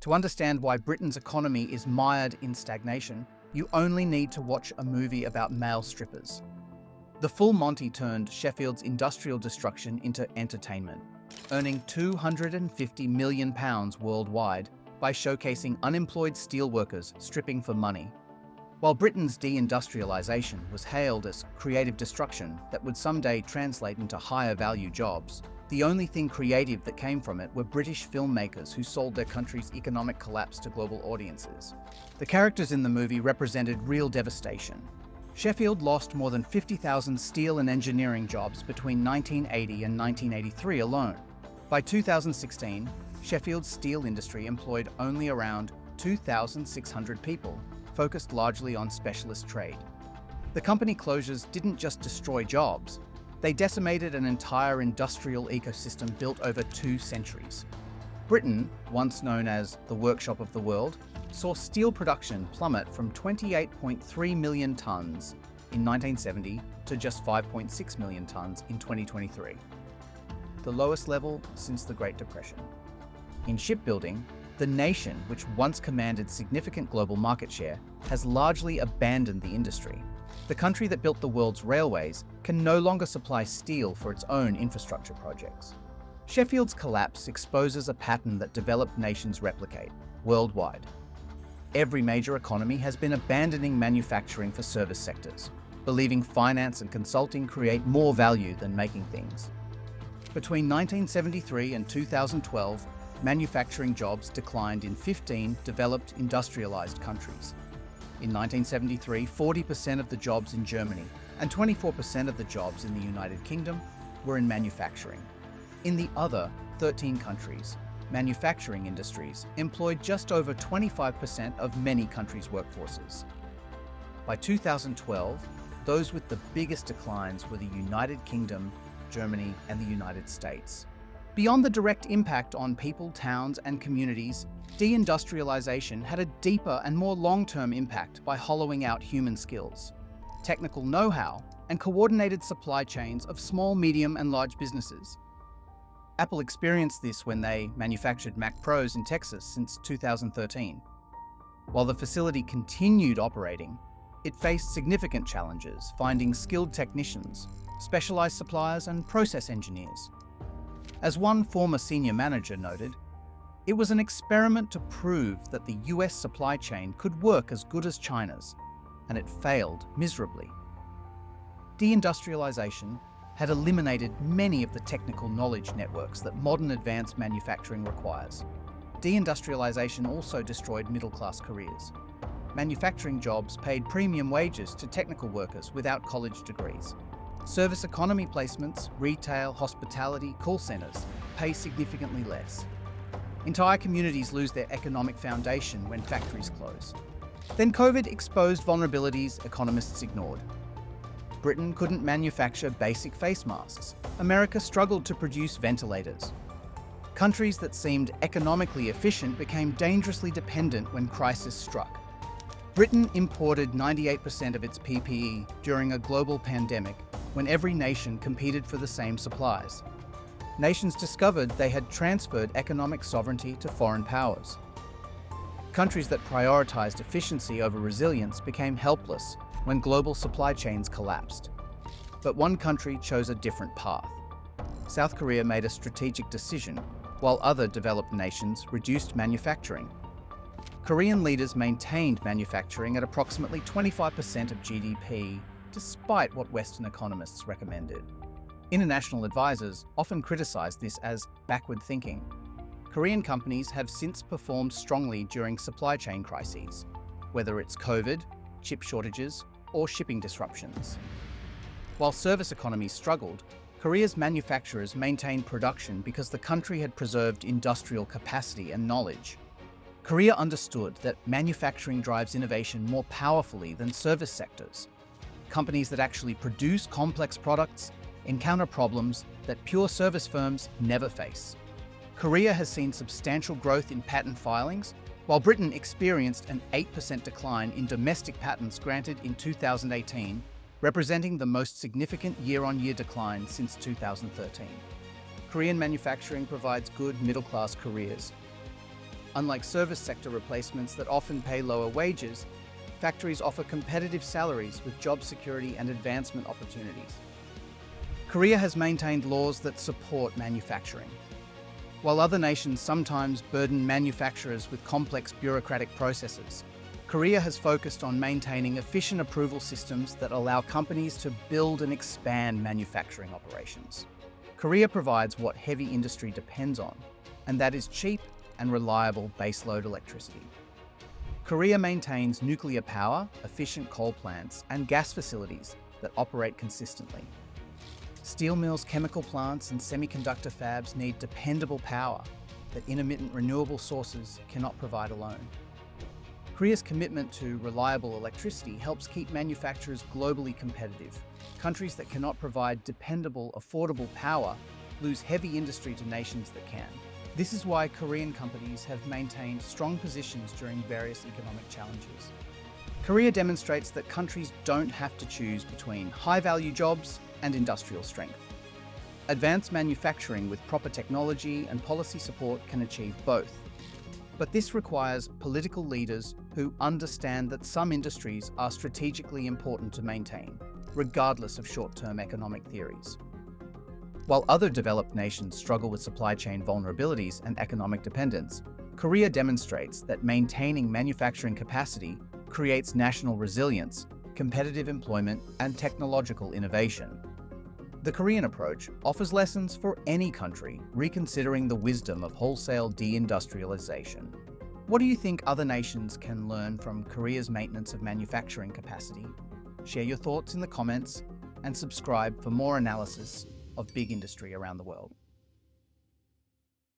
To understand why Britain's economy is mired in stagnation, you only need to watch a movie about male strippers. The full Monty turned Sheffield's industrial destruction into entertainment, earning £250 million worldwide by showcasing unemployed steelworkers stripping for money. While Britain's deindustrialisation was hailed as creative destruction that would someday translate into higher value jobs, the only thing creative that came from it were British filmmakers who sold their country's economic collapse to global audiences. The characters in the movie represented real devastation. Sheffield lost more than 50,000 steel and engineering jobs between 1980 and 1983 alone. By 2016, Sheffield's steel industry employed only around 2,600 people, focused largely on specialist trade. The company closures didn't just destroy jobs, they decimated an entire industrial ecosystem built over 2 centuries. Britain, once known as the workshop of the world, saw steel production plummet from 28.3 million tonnes in 1970 to just 5.6 million tonnes in 2023, the lowest level since the Great Depression. In shipbuilding, the nation, which once commanded significant global market share, has largely abandoned the industry. The country that built the world's railways can no longer supply steel for its own infrastructure projects. Sheffield's collapse exposes a pattern that developed nations replicate worldwide. Every major economy has been abandoning manufacturing for service sectors, believing finance and consulting create more value than making things. Between 1973 and 2012, manufacturing jobs declined in 15 developed industrialized countries. In 1973, 40% of the jobs in Germany and 24% of the jobs in the United Kingdom were in manufacturing. In the other 13 countries, manufacturing industries employed just over 25% of many countries' workforces. By 2012, those with the biggest declines were the United Kingdom, Germany, and the United States. Beyond the direct impact on people, towns, and communities, deindustrialization had a deeper and more long-term impact by hollowing out human skills, technical know-how, and coordinated supply chains of small, medium, and large businesses. Apple experienced this when they manufactured Mac Pros in Texas since 2013. While the facility continued operating, it faced significant challenges finding skilled technicians, specialized suppliers, and process engineers. As one former senior manager noted, it was an experiment to prove that the US supply chain could work as good as China's, and it failed miserably. Deindustrialization had eliminated many of the technical knowledge networks that modern advanced manufacturing requires. Deindustrialization also destroyed middle-class careers. Manufacturing jobs paid premium wages to technical workers without college degrees. Service economy placements, retail, hospitality, call centers pay significantly less. Entire communities lose their economic foundation when factories close. Then COVID exposed vulnerabilities economists ignored. Britain couldn't manufacture basic face masks. America struggled to produce ventilators. Countries that seemed economically efficient became dangerously dependent when crisis struck. Britain imported 98% of its PPE during a global pandemic when every nation competed for the same supplies. Nations discovered they had transferred economic sovereignty to foreign powers. Countries that prioritized efficiency over resilience became helpless when global supply chains collapsed. But one country chose a different path. South Korea made a strategic decision, while other developed nations reduced manufacturing. Korean leaders maintained manufacturing at approximately 25% of GDP, despite what Western economists recommended. International advisors often criticize this as backward thinking. Korean companies have since performed strongly during supply chain crises, whether it's COVID, chip shortages, or shipping disruptions. While service economies struggled, Korea's manufacturers maintained production because the country had preserved industrial capacity and knowledge. Korea understood that manufacturing drives innovation more powerfully than service sectors. Companies that actually produce complex products encounter problems that pure service firms never face. Korea has seen substantial growth in patent filings, while Britain experienced an 8% decline in domestic patents granted in 2018, representing the most significant year-on-year decline since 2013. Korean manufacturing provides good middle-class careers. Unlike service sector replacements that often pay lower wages, factories offer competitive salaries with job security and advancement opportunities. Korea has maintained laws that support manufacturing. While other nations sometimes burden manufacturers with complex bureaucratic processes, Korea has focused on maintaining efficient approval systems that allow companies to build and expand manufacturing operations. Korea provides what heavy industry depends on, and that is cheap and reliable baseload electricity. Korea maintains nuclear power, efficient coal plants, and gas facilities that operate consistently. Steel mills, chemical plants, and semiconductor fabs need dependable power that intermittent renewable sources cannot provide alone. Korea's commitment to reliable electricity helps keep manufacturers globally competitive. Countries that cannot provide dependable, affordable power lose heavy industry to nations that can. This is why Korean companies have maintained strong positions during various economic challenges. Korea demonstrates that countries don't have to choose between high-value jobs and industrial strength. Advanced manufacturing with proper technology and policy support can achieve both. But this requires political leaders who understand that some industries are strategically important to maintain, regardless of short-term economic theories. While other developed nations struggle with supply chain vulnerabilities and economic dependence, Korea demonstrates that maintaining manufacturing capacity creates national resilience, competitive employment, and technological innovation. The Korean approach offers lessons for any country reconsidering the wisdom of wholesale deindustrialization. What do you think other nations can learn from Korea's maintenance of manufacturing capacity? Share your thoughts in the comments and subscribe for more analysis of big industry around the world.